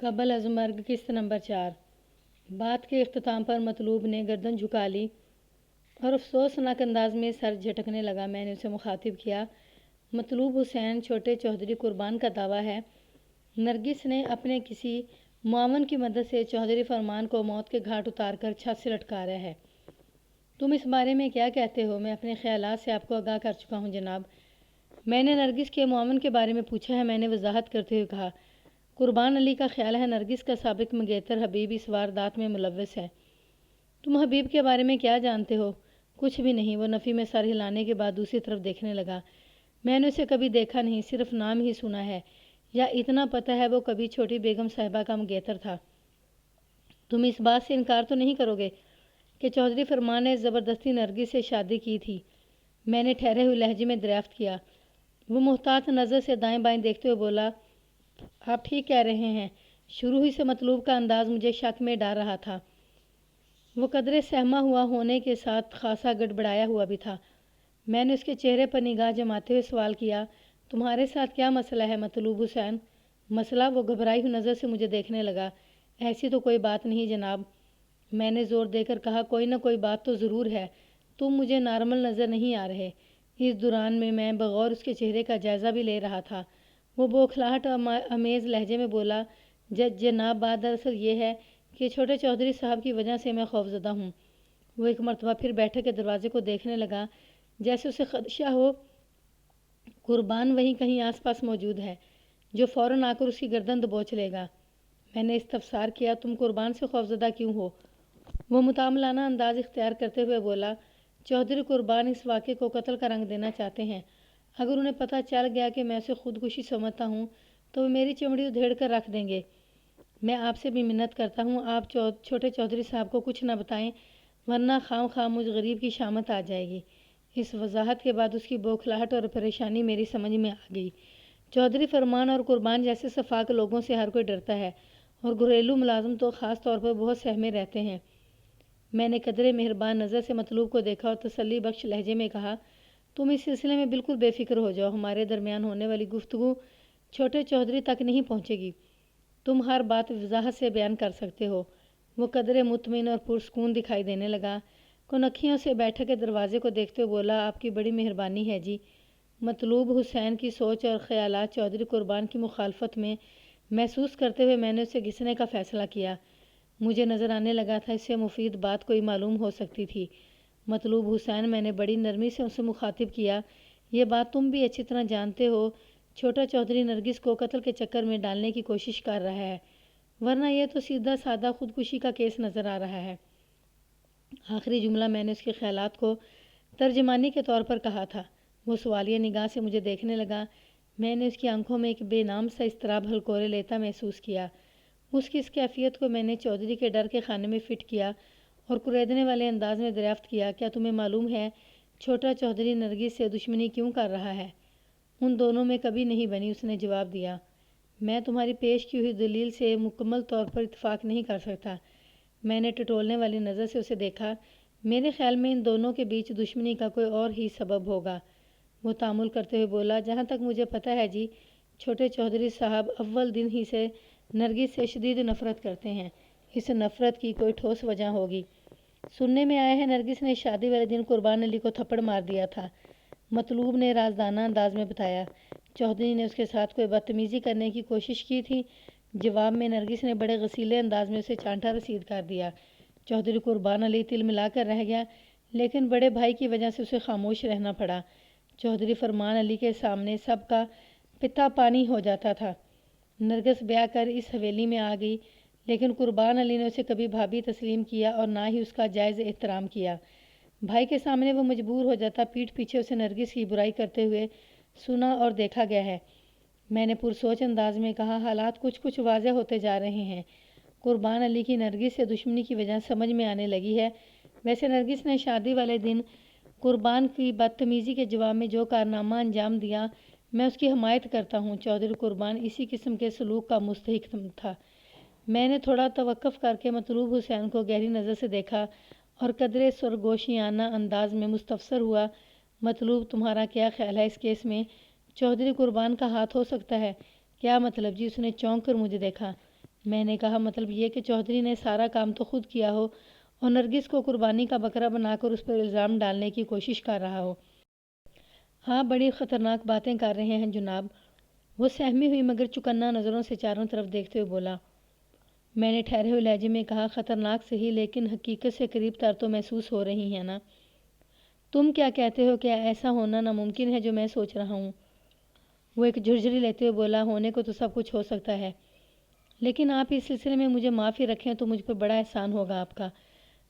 قبل از مرگ قسط نمبر 4۔ بات کے اختتام پر مطلوب نے گردن جھکا لی اور افسوسناک انداز میں سر جھٹکنے لگا۔ میں نے اسے مخاطب کیا، مطلوب حسین چھوٹے چودھری قربان کا دعویٰ ہے نرگس نے اپنے کسی معاون کی مدد سے چودھری فرمان کو موت کے گھاٹ اتار کر چھت سے لٹکایا ہے۔ تم اس بارے میں کیا کہتے ہو؟ میں اپنے خیالات سے آپ کو آگاہ کر چکا ہوں جناب۔ میں نے نرگس کے معاون کے بارے میں پوچھا ہے، میں نے وضاحت کرتے ہوئے کہا۔ قربان علی کا خیال ہے نرگس کا سابق منگیتر حبیب اس واردات میں ملوث ہے۔ تم حبیب کے بارے میں کیا جانتے ہو؟ کچھ بھی نہیں۔ وہ نفی میں سر ہلانے کے بعد دوسری طرف دیکھنے لگا۔ میں نے اسے کبھی دیکھا نہیں، صرف نام ہی سنا ہے، یا اتنا پتہ ہے وہ کبھی چھوٹی بیگم صاحبہ کا منگیتر تھا۔ تم اس بات سے انکار تو نہیں کرو گے کہ چودھری فرمان نے زبردستی نرگس سے شادی کی تھی؟ میں نے ٹھہرے ہوئے لہجے میں دریافت کیا۔ وہ محتاط نظر سے دائیں بائیں دیکھتے ہوئے بولا، آپ ٹھیک کہہ رہے ہیں۔ شروع ہی سے مطلوب کا انداز مجھے شک میں ڈال رہا تھا۔ وہ قدرے سہما ہوا ہونے کے ساتھ خاصا گڑبڑایا ہوا بھی تھا۔ میں نے اس کے چہرے پر نگاہ جماتے ہوئے سوال کیا، تمہارے ساتھ کیا مسئلہ ہے مطلوب حسین؟ مسئلہ؟ وہ گھبرائی ہوئی نظر سے مجھے دیکھنے لگا۔ ایسی تو کوئی بات نہیں جناب، میں نے زور دے کر کہا۔ کوئی نہ کوئی بات تو ضرور ہے، تم مجھے نارمل نظر نہیں آ رہے۔ اس دوران میں بغور اس کے چہرے کا جائزہ بھی لے رہا تھا۔ وہ بوکھلاہٹ امیز لہجے میں بولا، جناب بات دراصل یہ ہے کہ چھوٹے چودھری صاحب کی وجہ سے میں خوفزدہ ہوں۔ وہ ایک مرتبہ پھر بیٹھک کے دروازے کو دیکھنے لگا، جیسے اسے خدشہ ہو قربان وہیں کہیں آس پاس موجود ہے جو فوراً آ کر اس کی گردن دبوچ لے گا۔ میں نے استفسار کیا، تم قربان سے خوفزدہ کیوں ہو؟ وہ متعاملانہ انداز اختیار کرتے ہوئے بولا، چودھری قربان اس واقعے کو قتل کا رنگ دینا چاہتے ہیں۔ اگر انہیں پتہ چل گیا کہ میں اسے خودکشی سمجھتا ہوں تو وہ میری چمڑی ادھیڑ کر رکھ دیں گے۔ میں آپ سے بھی منت کرتا ہوں آپ چھوٹے چودھری صاحب کو کچھ نہ بتائیں، ورنہ خام خام مجھ غریب کی شامت آ جائے گی۔ اس وضاحت کے بعد اس کی بوکھلاہٹ اور پریشانی میری سمجھ میں آ گئی۔ چودھری فرمان اور قربان جیسے سفاک لوگوں سے ہر کوئی ڈرتا ہے، اور گھریلو ملازم تو خاص طور پر بہت سہمے رہتے ہیں۔ میں نے قدرے مہربان نظر سے مطلوب کو دیکھا اور تسلی بخش لہجے میں کہا، تم اس سلسلے میں بالکل بے فکر ہو جاؤ، ہمارے درمیان ہونے والی گفتگو چھوٹے چودھری تک نہیں پہنچے گی، تم ہر بات وضاحت سے بیان کر سکتے ہو۔ وہ قدرے مطمئن اور پرسکون دکھائی دینے لگا، کونکھیوں سے بیٹھک کے دروازے کو دیکھتے ہوئے بولا، آپ کی بڑی مہربانی ہے جی۔ مطلوب حسین کی سوچ اور خیالات چودھری قربان کی مخالفت میں محسوس کرتے ہوئے میں نے اسے گھسنے کا فیصلہ کیا۔ مجھے نظر آنے لگا تھا اس سے مفید بات کوئی معلوم ہو سکتی تھی۔ مطلوب حسین، میں نے بڑی نرمی سے اسے مخاطب کیا، یہ بات تم بھی اچھی طرح جانتے ہو، چھوٹا چودھری نرگس کو قتل کے چکر میں ڈالنے کی کوشش کر رہا ہے، ورنہ یہ تو سیدھا سادہ خودکشی کا کیس نظر آ رہا ہے۔ آخری جملہ میں نے اس کے خیالات کو ترجمانی کے طور پر کہا تھا۔ وہ سوالیہ نگاہ سے مجھے دیکھنے لگا۔ میں نے اس کی آنکھوں میں ایک بے نام سا اضطراب ہلکورے لیتا محسوس کیا۔ اس کی اس کیفیت کو میں نے چودھری کے ڈر کے خانے میں فٹ کیا اور کریدنے والے انداز میں دریافت کیا، کیا تمہیں معلوم ہے چھوٹا چودھری نرگس سے دشمنی کیوں کر رہا ہے؟ ان دونوں میں کبھی نہیں بنی، اس نے جواب دیا۔ میں تمہاری پیش کی ہوئی دلیل سے مکمل طور پر اتفاق نہیں کر سکتا۔ میں نے ٹٹولنے والی نظر سے اسے دیکھا۔ میرے خیال میں ان دونوں کے بیچ دشمنی کا کوئی اور ہی سبب ہوگا۔ وہ تامل کرتے ہوئے بولا، جہاں تک مجھے پتہ ہے جی، چھوٹے چودھری صاحب اول دن ہی سے نرگس سے شدید نفرت کرتے ہیں۔ اس نفرت کی کوئی ٹھوس وجہ ہوگی۔ سننے میں آیا ہے نرگس نے شادی والے دن قربان علی کو تھپڑ مار دیا تھا، مطلوب نے رازدانہ انداز میں بتایا۔ چودھری نے اس کے ساتھ کوئی بدتمیزی کرنے کی کوشش کی تھی؟ جواب میں نرگس نے بڑے غصیلے انداز میں اسے چانٹا رسید کر دیا۔ چودھری قربان علی تل ملا کر رہ گیا، لیکن بڑے بھائی کی وجہ سے اسے خاموش رہنا پڑا۔ چودھری فرمان علی کے سامنے سب کا پتا پانی ہو جاتا تھا۔ نرگس بیاہ کر اس حویلی میں آ گئی، لیکن قربان علی نے اسے کبھی بھابھی تسلیم کیا اور نہ ہی اس کا جائز احترام کیا۔ بھائی کے سامنے وہ مجبور ہو جاتا، پیٹھ پیچھے اسے نرگس کی برائی کرتے ہوئے سنا اور دیکھا گیا ہے۔ میں نے پرسوچ انداز میں کہا، حالات کچھ واضح ہوتے جا رہے ہیں۔ قربان علی کی نرگس سے دشمنی کی وجہ سمجھ میں آنے لگی ہے۔ ویسے نرگس نے شادی والے دن قربان کی بدتمیزی کے جواب میں جو کارنامہ انجام دیا، میں اس کی حمایت کرتا ہوں۔ چودھری قربان اسی قسم کے سلوک کا مستحق تھا۔ میں نے تھوڑا توقف کر کے مطلوب حسین کو گہری نظر سے دیکھا اور قدرے سرگوشیانہ انداز میں مستفسر ہوا، مطلوب تمہارا کیا خیال ہے اس کیس میں چودھری قربان کا ہاتھ ہو سکتا ہے؟ کیا مطلب جی؟ اس نے چونک کر مجھے دیکھا۔ میں نے کہا مطلب یہ کہ چودھری نے سارا کام تو خود کیا ہو اور نرگس کو قربانی کا بکرا بنا کر اس پر الزام ڈالنے کی کوشش کر رہا ہو۔ ہاں بڑی خطرناک باتیں کر رہے ہیں جناب، وہ سہمی ہوئی مگر چکنا نظروں سے چاروں طرف دیکھتے ہوئے بولا۔ میں نے ٹھہرے ہوئے لہجے میں کہا خطرناک صحیح لیکن حقیقت سے قریب تر تو محسوس ہو رہی ہیں نا۔ تم کیا کہتے ہو کہ ایسا ہونا ناممکن ہے جو میں سوچ رہا ہوں؟ وہ ایک جھرجھری لیتے ہوئے بولا ہونے کو تو سب کچھ ہو سکتا ہے، لیکن آپ اس سلسلے میں مجھے معافی رکھیں تو مجھ پر بڑا احسان ہوگا آپ کا۔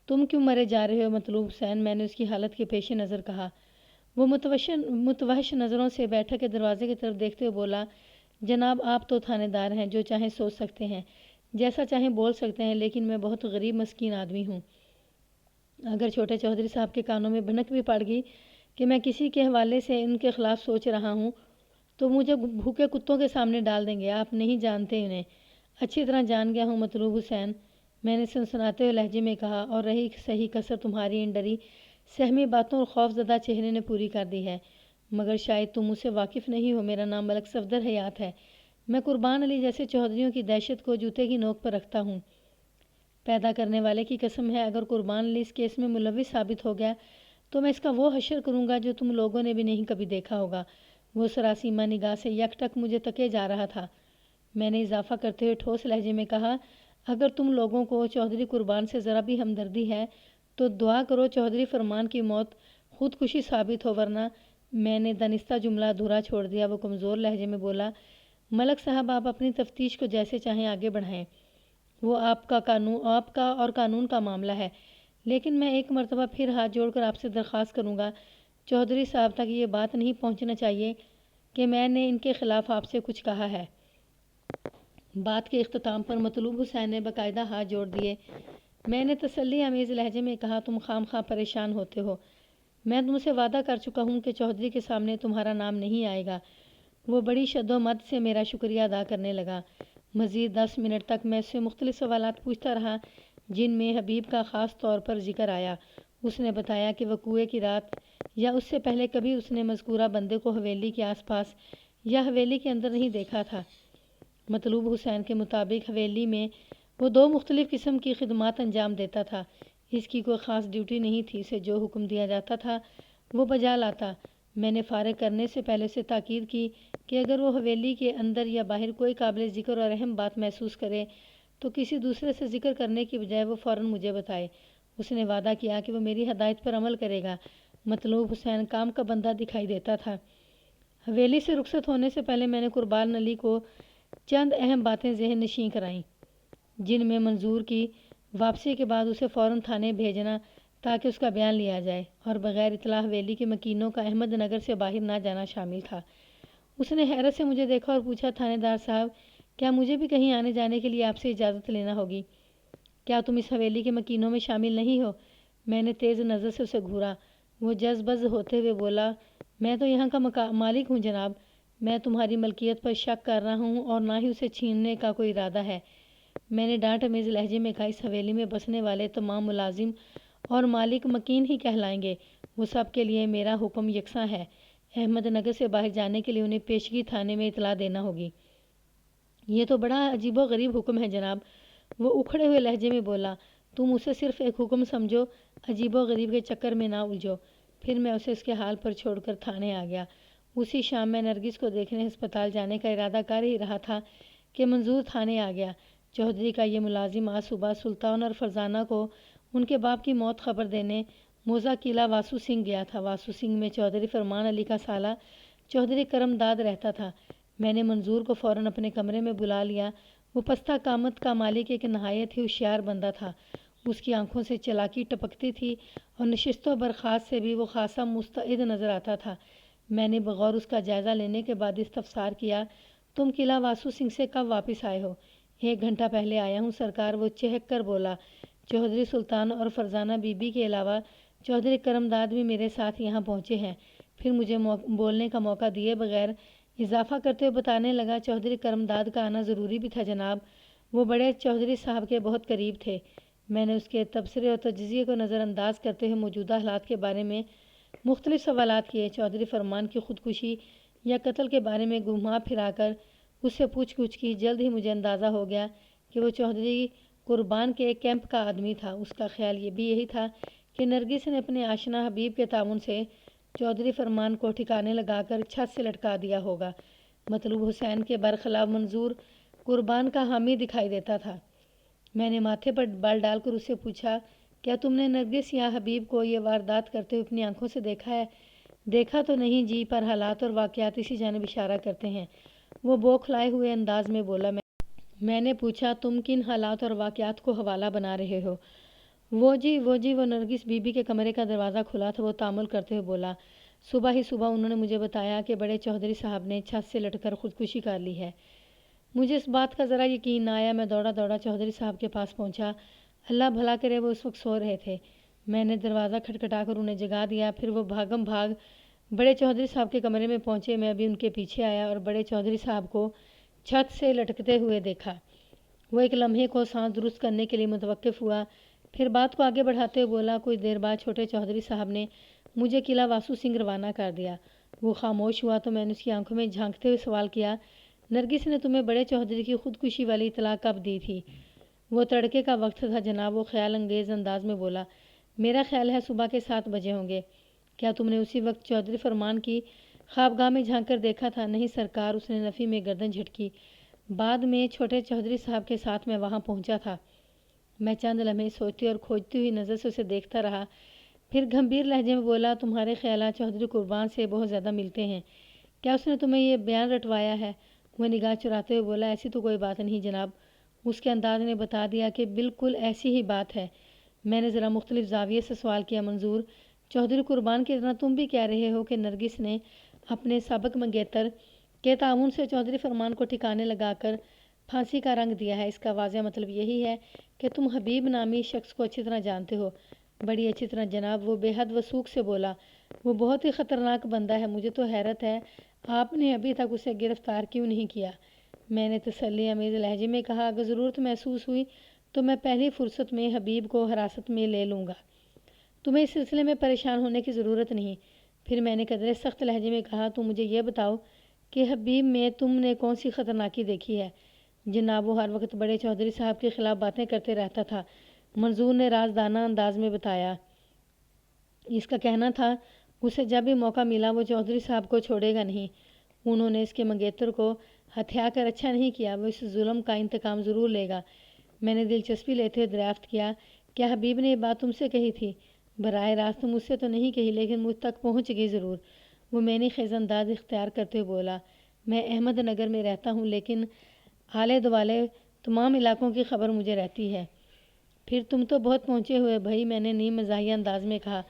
تم کیوں مرے جا رہے ہو مطلوب حسین؟ میں نے اس کی حالت کے پیش نظر کہا۔ وہ متوحش نظروں سے بیٹھک کے دروازے کی طرف دیکھتے ہوئے بولا، جناب آپ تو تھانے دار ہیں، جو چاہیں سوچ سکتے ہیں، جیسا چاہیں بول سکتے ہیں، لیکن میں بہت غریب مسکین آدمی ہوں۔ اگر چھوٹے چودھری صاحب کے کانوں میں بھنک بھی پڑ گئی کہ میں کسی کے حوالے سے ان کے خلاف سوچ رہا ہوں تو مجھے بھوکے کتوں کے سامنے ڈال دیں گے۔ آپ نہیں جانتے انہیں، اچھی طرح جان گیا ہوں مطلوب حسین، میں نے سنسناتے ہوئے لہجے میں کہا، اور رہی صحیح کسر تمہاری ان ڈری سہمی باتوں اور خوف زدہ چہرے نے پوری کر دی ہے، مگر شاید تم مجھ سے واقف نہیں ہو۔ میرا نام ملک صفدر حیات ہے، میں قربان علی جیسے چودھریوں کی دہشت کو جوتے کی نوک پر رکھتا ہوں۔ پیدا کرنے والے کی قسم ہے اگر قربان علی اس کیس میں ملوث ثابت ہو گیا تو میں اس کا وہ حشر کروں گا جو تم لوگوں نے بھی نہیں کبھی دیکھا ہوگا۔ وہ سراسیمہ نگاہ سے یک ٹک مجھے تکے جا رہا تھا۔ میں نے اضافہ کرتے ہوئے ٹھوس لہجے میں کہا، اگر تم لوگوں کو چودھری قربان سے ذرا بھی ہمدردی ہے تو دعا کرو چودھری فرمان کی موت خودکشی ثابت ہو، ورنہ… میں نے دانستہ جملہ ادھورا چھوڑ دیا۔ وہ کمزور لہجے میں بولا، ملک صاحب آپ اپنی تفتیش کو جیسے چاہیں آگے بڑھائیں، وہ آپ کا اور قانون کا معاملہ ہے، لیکن میں ایک مرتبہ پھر ہاتھ جوڑ کر آپ سے درخواست کروں گا، چودھری صاحب تک یہ بات نہیں پہنچنا چاہیے کہ میں نے ان کے خلاف آپ سے کچھ کہا ہے۔ بات کے اختتام پر مطلوب حسین نے باقاعدہ ہاتھ جوڑ دیے۔ میں نے تسلی آمیز لہجے میں کہا، تم خام خواہ پریشان ہوتے ہو، میں تم سے وعدہ کر چکا ہوں کہ چودھری کے سامنے تمہارا نام نہیں آئے گا۔ وہ بڑی شد و مد سے میرا شکریہ ادا کرنے لگا۔ مزید 10 منٹ تک میں اس سے مختلف سوالات پوچھتا رہا جن میں حبیب کا خاص طور پر ذکر آیا۔ اس نے بتایا کہ وقوعے کی رات یا اس سے پہلے کبھی اس نے مذکورہ بندے کو حویلی کے آس پاس یا حویلی کے اندر نہیں دیکھا تھا۔ مطلوب حسین کے مطابق حویلی میں وہ 2 مختلف قسم کی خدمات انجام دیتا تھا۔ اس کی کوئی خاص ڈیوٹی نہیں تھی، اسے جو حکم دیا جاتا تھا وہ بجا لاتا۔ میں نے فارغ کرنے سے پہلے اسے تاکید کی کہ اگر وہ حویلی کے اندر یا باہر کوئی قابل ذکر اور اہم بات محسوس کرے تو کسی دوسرے سے ذکر کرنے کی بجائے وہ فوراً مجھے بتائے۔ اس نے وعدہ کیا کہ وہ میری ہدایت پر عمل کرے گا۔ مطلوب حسین کام کا بندہ دکھائی دیتا تھا۔ حویلی سے رخصت ہونے سے پہلے میں نے قربان علی کو چند اہم باتیں ذہن نشین کرائیں، جن میں منظور کی واپسی کے بعد اسے فوراً تھانے بھیجنا تاکہ اس کا بیان لیا جائے، اور بغیر اطلاع حویلی کے مکینوں کا احمد نگر سے باہر نہ جانا شامل تھا۔ اس نے حیرت سے مجھے دیکھا اور پوچھا، تھانے دار صاحب، کیا مجھے بھی کہیں آنے جانے کے لیے آپ سے اجازت لینا ہوگی؟ کیا تم اس حویلی کے مکینوں میں شامل نہیں ہو؟ میں نے تیز نظر سے اسے گھورا۔ وہ جز بز ہوتے ہوئے بولا، میں تو یہاں کا مالک ہوں جناب، میں تمہاری ملکیت پر شک کر رہا ہوں اور نہ ہی اسے چھیننے کا کوئی ارادہ ہے۔ میں نے ڈانٹ آمیز لہجے میں کہا، اس حویلی میں بسنے والے تمام ملازم اور مالک مکین ہی کہلائیں گے، وہ سب کے لیے میرا حکم یکساں ہے۔ احمد نگر سے باہر جانے کے لیے انہیں پیشگی تھانے میں اطلاع دینا ہوگی۔ یہ تو بڑا عجیب و غریب حکم ہے جناب، وہ اکھڑے ہوئے لہجے میں بولا۔ تم اسے صرف ایک حکم سمجھو، عجیب و غریب کے چکر میں نہ الجھو۔ پھر میں اسے اس کے حال پر چھوڑ کر تھانے آ گیا۔ اسی شام میں نرگس کو دیکھنے ہسپتال جانے کا ارادہ کر ہی رہا تھا کہ منظور تھانے آ گیا۔ چودھری کا یہ ملازم آج صبح سلطان اور فرزانہ کو ان کے باپ کی موت خبر دینے موزہ قلعہ واسو سنگھ گیا تھا۔ واسو سنگھ میں چودھری فرمان علی کا سالہ چودھری کرم داد رہتا تھا۔ میں نے منظور کو فوراً اپنے کمرے میں بلا لیا۔ وہ پستہ قامت کا مالک ایک نہایت ہی ہوشیار بندہ تھا۔ اس کی آنکھوں سے چالاکی ٹپکتی تھی اور نشست و برخاست سے بھی وہ خاصا مستعد نظر آتا تھا۔ میں نے بغور اس کا جائزہ لینے کے بعد استفسار کیا، تم قلعہ واسو سنگھ سے کب واپس آئے ہو؟ 1 گھنٹہ پہلے آیا ہوں سرکار، وہ چہک کر بولا۔ چودھری سلطان اور فرزانہ بی بی کے علاوہ چودھری کرم داد بھی میرے ساتھ یہاں پہنچے ہیں۔ پھر مجھے بولنے کا موقع دیے بغیر اضافہ کرتے ہوئے بتانے لگا، چودھری کرم داد کا آنا ضروری بھی تھا جناب، وہ بڑے چودھری صاحب کے بہت قریب تھے۔ میں نے اس کے تبصرے اور تجزیے کو نظر انداز کرتے ہوئے موجودہ حالات کے بارے میں مختلف سوالات کیے۔ چودھری فرمان کی خودکشی یا قتل کے بارے میں گھما پھرا کر اس سے پوچھ گچھ کی۔ جلد ہی مجھے اندازہ ہو گیا کہ وہ چودھری قربان کے کیمپ کا آدمی تھا۔ اس کا خیال یہ بھی یہی تھا کہ نرگس نے اپنے آشنا حبیب کے تعاون سے چودھری فرمان کو ٹھکانے لگا کر چھت سے لٹکا دیا ہوگا۔ مطلوب حسین کے برخلاف منظور قربان کا حامی دکھائی دیتا تھا۔ میں نے ماتھے پر بال ڈال کر اس سے پوچھا، کیا تم نے نرگس یا حبیب کو یہ واردات کرتے ہوئے اپنی آنکھوں سے دیکھا ہے؟ دیکھا تو نہیں جی، پر حالات اور واقعات اسی جانب اشارہ کرتے ہیں، وہ بوکھلائے ہوئے انداز میں بولا۔ میں نے پوچھا، تم کن حالات اور واقعات کو حوالہ بنا رہے ہو؟ وہ نرگس بی بی کے کمرے کا دروازہ کھلا تھا، وہ تامل کرتے ہوئے بولا۔ صبح ہی صبح انہوں نے مجھے بتایا کہ بڑے چودھری صاحب نے چھت سے لٹ کر خودکشی کر لی ہے۔ مجھے اس بات کا ذرا یقین نہ آیا۔ میں دوڑا چودھری صاحب کے پاس پہنچا۔ اللہ بھلا کرے وہ اس وقت سو رہے تھے۔ میں نے دروازہ کھٹکھٹا کر انہیں جگا دیا، پھر وہ بھاگم بھاگ بڑے چودھری صاحب کے کمرے میں پہنچے۔ میں بھی ان کے پیچھے آیا اور بڑے چودھری صاحب کو چھت سے لٹکتے ہوئے دیکھا۔ وہ ایک لمحے کو سانس درست کرنے کے لیے متوقف ہوا، پھر بات کو آگے بڑھاتے ہوئے بولا۔ کچھ دیر بعد چھوٹے چودھری صاحب نے مجھے قلعہ واسو سنگھ روانہ کر دیا۔ وہ خاموش ہوا تو میں نے اس کی آنکھوں میں جھانکتے ہوئے سوال کیا، نرگس نے تمہیں بڑے چودھری کی خودکشی والی اطلاع کب دی تھی؟ وہ تڑکے کا وقت تھا جناب، وہ خیال انگیز انداز میں بولا۔ میرا خیال ہے صبح کے 7 بجے ہوں گے۔ کیا تم نے اسی وقت چودھری فرمان کی خوابگاہ میں جھانک کر دیکھا تھا؟ نہیں سرکار، اس نے نفی میں گردن جھٹکی۔ بعد میں چھوٹے چودھری صاحب کے ساتھ میں وہاں پہنچا تھا۔ میں چند لمحے سوچتی اور کھوجتی ہوئی نظر سے اسے دیکھتا رہا، پھر گھمبیر لہجے میں بولا، تمہارے خیالات چودھری قربان سے بہت زیادہ ملتے ہیں۔ کیا اس نے تمہیں یہ بیان رٹوایا ہے؟ وہ نگاہ چراتے ہوئے بولا، ایسی تو کوئی بات نہیں جناب۔ اس کے انداز نے بتا دیا کہ بالکل ایسی ہی بات ہے۔ میں نے ذرا مختلف زاویے سے سوال کیا، منظور چودھری قربان کی طرح تم بھی کہہ رہے ہو کہ نرگس نے اپنے سابق منگیتر کے تعاون سے چودھری فرمان کو ٹھکانے لگا کر پھانسی کا رنگ دیا ہے؟ اس کا واضح مطلب یہی ہے کہ تم حبیب نامی شخص کو اچھی طرح جانتے ہو؟ بڑی اچھی طرح جناب، وہ بے حد وثوق سے بولا۔ وہ بہت ہی خطرناک بندہ ہے، مجھے تو حیرت ہے آپ نے ابھی تک اسے گرفتار کیوں نہیں کیا؟ میں نے تسلی آمیز لہجے میں کہا، اگر ضرورت محسوس ہوئی تو میں پہلی فرصت میں حبیب کو حراست میں لے لوں گا۔ تمہیں اس سلسلے میں پریشان ہونے کی ضرورت نہیں۔ پھر میں نے قدرے سخت لہجے میں کہا، تم مجھے یہ بتاؤ کہ حبیب میں تم نے کون سی خطرناکی دیکھی ہے؟ جناب، وہ ہر وقت بڑے چودھری صاحب کے خلاف باتیں کرتے رہتا تھا، منظور نے رازدانہ انداز میں بتایا۔ اس کا کہنا تھا اسے جب بھی موقع ملا وہ چودھری صاحب کو چھوڑے گا نہیں۔ انہوں نے اس کے منگیتر کو ہتھیا کر اچھا نہیں کیا، وہ اس ظلم کا انتقام ضرور لے گا۔ میں نے دلچسپی لیتے ہوئے دریافت کیا، کیا حبیب نے یہ بات تم سے کہی تھی؟ براہ راست مجھ سے تو نہیں کہی، لیکن مجھ تک پہنچ گئی ضرور، وہ میں نے خیز انداز اختیار کرتے ہوئے بولا۔ میں احمد نگر میں رہتا ہوں، لیکن آلے دوالے تمام علاقوں کی خبر مجھے رہتی ہے۔ پھر تم تو بہت پہنچے ہوئے بھائی، میں نے نیم مزاحیہ انداز میں کہا،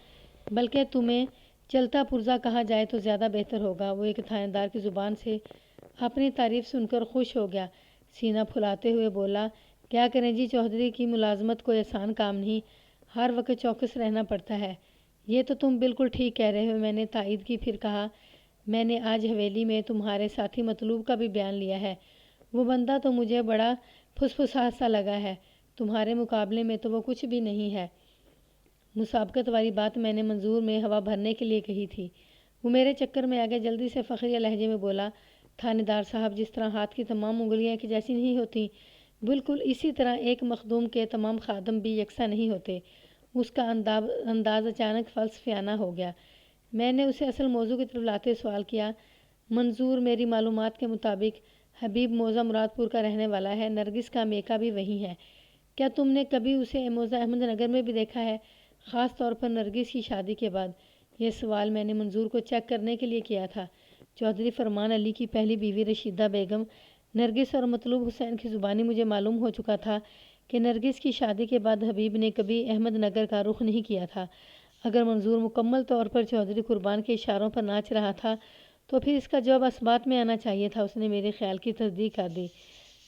بلکہ تمہیں چلتا پرزا کہا جائے تو زیادہ بہتر ہوگا۔ وہ ایک تھانے دار کی زبان سے اپنی تعریف سن کر خوش ہو گیا، سینہ پھلاتے ہوئے بولا، کیا کریں جی، چودھری کی ملازمت کوئی آسان کام نہیں، ہر وقت چوکس رہنا پڑتا ہے۔ یہ تو تم بالکل ٹھیک کہہ رہے ہو، میں نے تائید کی، پھر کہا، میں نے آج حویلی میں تمہارے ساتھی مطلوب کا بھی بیان لیا ہے، وہ بندہ تو مجھے بڑا پھسپھسا سا لگا ہے، تمہارے مقابلے میں تو وہ کچھ بھی نہیں ہے۔ مسابقت والی بات میں نے منظور میں ہوا بھرنے کے لیے کہی تھی۔ وہ میرے چکر میں آگے جلدی سے فخریہ لہجے میں بولا، تھانے دار صاحب، جس طرح ہاتھ کی تمام انگلیاں ایک جیسی نہیں ہوتی، بالکل اسی طرح ایک مخدوم کے تمام خادم بھی یکساں نہیں ہوتے۔ اس کا انداز اچانک فلسفیانہ ہو گیا۔ میں نے اسے اصل موضوع کی طرف لاتے سوال کیا، منظور میری معلومات کے مطابق حبیب موضع مراد پور کا رہنے والا ہے، نرگس کا میکہ بھی وہی ہے، کیا تم نے کبھی اسے موضع احمد نگر میں بھی دیکھا ہے، خاص طور پر نرگس کی شادی کے بعد؟ یہ سوال میں نے منظور کو چیک کرنے کے لیے کیا تھا۔ چودھری فرمان علی کی پہلی بیوی رشیدہ بیگم، نرگس اور مطلوب حسین کی زبانی مجھے معلوم ہو چکا تھا کہ نرگس کی شادی کے بعد حبیب نے کبھی احمد نگر کا رخ نہیں کیا تھا۔ اگر منظور مکمل طور پر چودھری قربان کے اشاروں پر ناچ رہا تھا تو پھر اس کا جواب اثبات میں آنا چاہیے تھا۔ اس نے میرے خیال کی تصدیق کر دی،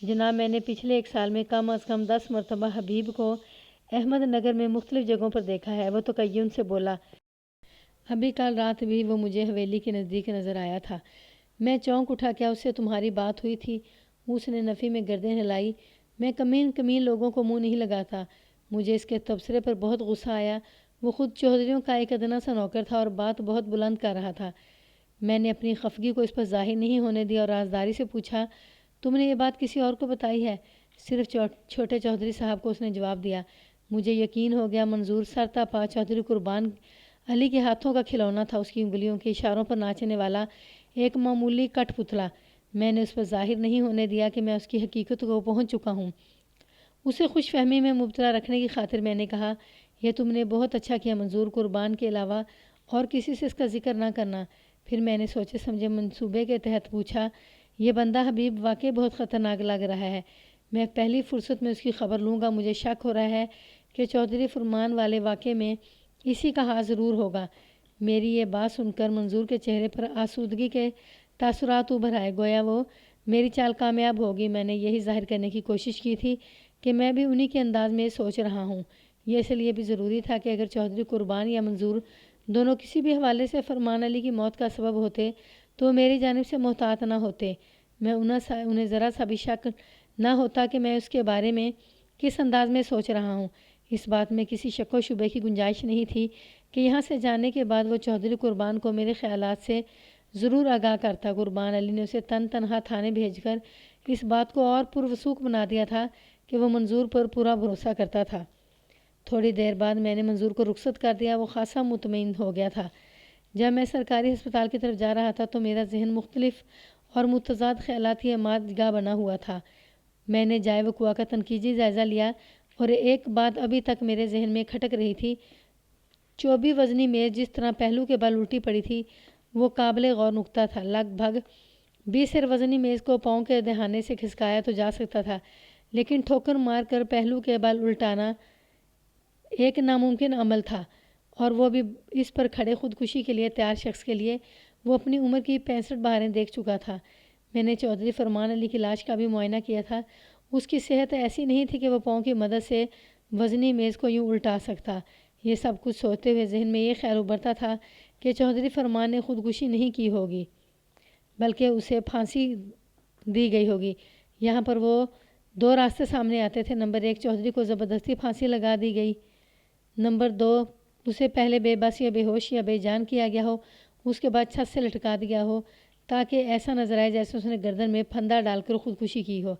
جناب، میں نے پچھلے 1 سال میں کم از کم 10 مرتبہ حبیب کو احمد نگر میں مختلف جگہوں پر دیکھا ہے۔ وہ تقین سے بولا، ابھی کل رات بھی وہ مجھے حویلی کے نزدیک نظر آیا تھا۔ میں چونک اٹھا، کیا اس سے تمہاری بات ہوئی تھی؟ اس نے نفی میں گردن ہلائی۔ میں کمین لوگوں کو منہ نہیں لگاتا۔ مجھے اس کے تبصرے پر بہت غصہ آیا۔ وہ خود چودھریوں کا ایک ادنا سا نوکر تھا اور بات بہت بلند کر رہا تھا۔ میں نے اپنی خفگی کو اس پر ظاہر نہیں ہونے دی اور رازداری سے پوچھا، تم نے یہ بات کسی اور کو بتائی ہے؟ صرف چھوٹے چودھری صاحب کو اس نے جواب دیا۔ مجھے یقین ہو گیا منظور سرتا پا چودھری قربان علی کے ہاتھوں کا کھلونا تھا، اس کی انگلیوں کے اشاروں پر ناچنے والا ایک معمولی کٹ پتلا۔ میں نے اس پر ظاہر نہیں ہونے دیا کہ میں اس کی حقیقت کو پہنچ چکا ہوں۔ اسے خوش فہمی میں مبتلا رکھنے کی خاطر میں نے کہا، یہ تم نے بہت اچھا کیا منظور، قربان کے علاوہ اور کسی سے اس کا ذکر نہ کرنا۔ پھر میں نے سوچے سمجھے منصوبے کے تحت پوچھا، یہ بندہ حبیب واقعی بہت خطرناک لگ رہا ہے، میں پہلی فرصت میں اس کی خبر لوں گا۔ مجھے شک ہو رہا ہے کہ چودھری فرمان والے واقعے میں اسی کا ہاتھ ضرور ہوگا۔ میری یہ بات سن کر منظور کے چہرے پر آسودگی کے تاثرات ابھر آئے، گویا وہ میری چال کامیاب ہوگی۔ میں نے یہی ظاہر کرنے کی کوشش کی تھی کہ میں بھی انہی کے انداز میں سوچ رہا ہوں۔ یہ اس لیے بھی ضروری تھا کہ اگر چودھری قربان یا منظور دونوں کسی بھی حوالے سے فرمان علی کی موت کا سبب ہوتے تو میری جانب سے محتاط نہ ہوتے۔ میں انہیں ذرا سا بھی شک نہ ہوتا کہ میں اس کے بارے میں کس انداز میں سوچ رہا ہوں۔ اس بات میں کسی شک و شبے کی گنجائش نہیں تھی کہ یہاں سے جانے کے بعد وہ چودھری قربان کو میرے خیالات سے ضرور آگاہ کرتا۔ قربان علی نے اسے تنہا تھانے بھیج کر اس بات کو اور پروثوق بنا دیا تھا کہ وہ منظور پر پورا بھروسہ کرتا تھا۔ تھوڑی دیر بعد میں نے منظور کو رخصت کر دیا، وہ خاصا مطمئن ہو گیا تھا۔ جب میں سرکاری ہسپتال کی طرف جا رہا تھا تو میرا ذہن مختلف اور متضاد خیالاتی عماد گاہ بنا ہوا تھا۔ میں نے جائے وقوع کا تنقیدی جائزہ لیا اور ایک بات ابھی تک میرے ذہن میں کھٹک رہی تھی۔ چوبی وزنی میز جس طرح پہلو کے بل الٹی پڑی تھی وہ قابل غور نقطہ تھا۔ لگ بھگ 20 سر وزنی میز کو پاؤں کے دہانے سے کھسکایا تو جا سکتا تھا، لیکن ٹھوکر مار کر پہلو کے بل الٹانا ایک ناممکن عمل تھا، اور وہ بھی اس پر کھڑے خودکشی کے لیے تیار شخص کے لیے۔ وہ اپنی عمر کی 65 بہاریں دیکھ چکا تھا۔ میں نے چودھری فرمان علی کی لاش کا بھی معائنہ کیا تھا۔ اس کی صحت ایسی نہیں تھی کہ وہ پاؤں کی مدد سے وزنی میز کو یوں الٹا سکتا۔ یہ سب کچھ سوچتے ہوئے ذہن میں یہ خیال ابھرتا تھا کہ چودھری فرمان نے خودکشی نہیں کی ہوگی بلکہ اسے پھانسی دی گئی ہوگی۔ یہاں پر وہ دو راستے سامنے آتے تھے۔ نمبر 1، چودھری کو زبردستی پھانسی لگا دی گئی۔ نمبر 2، اسے پہلے بے بس یا بے ہوش یا بے جان کیا گیا ہو، اس کے بعد چھت سے لٹکا دیا ہو تاکہ ایسا نظر آئے جیسے اس نے گردن میں پھندا ڈال کر خودکشی کی ہو۔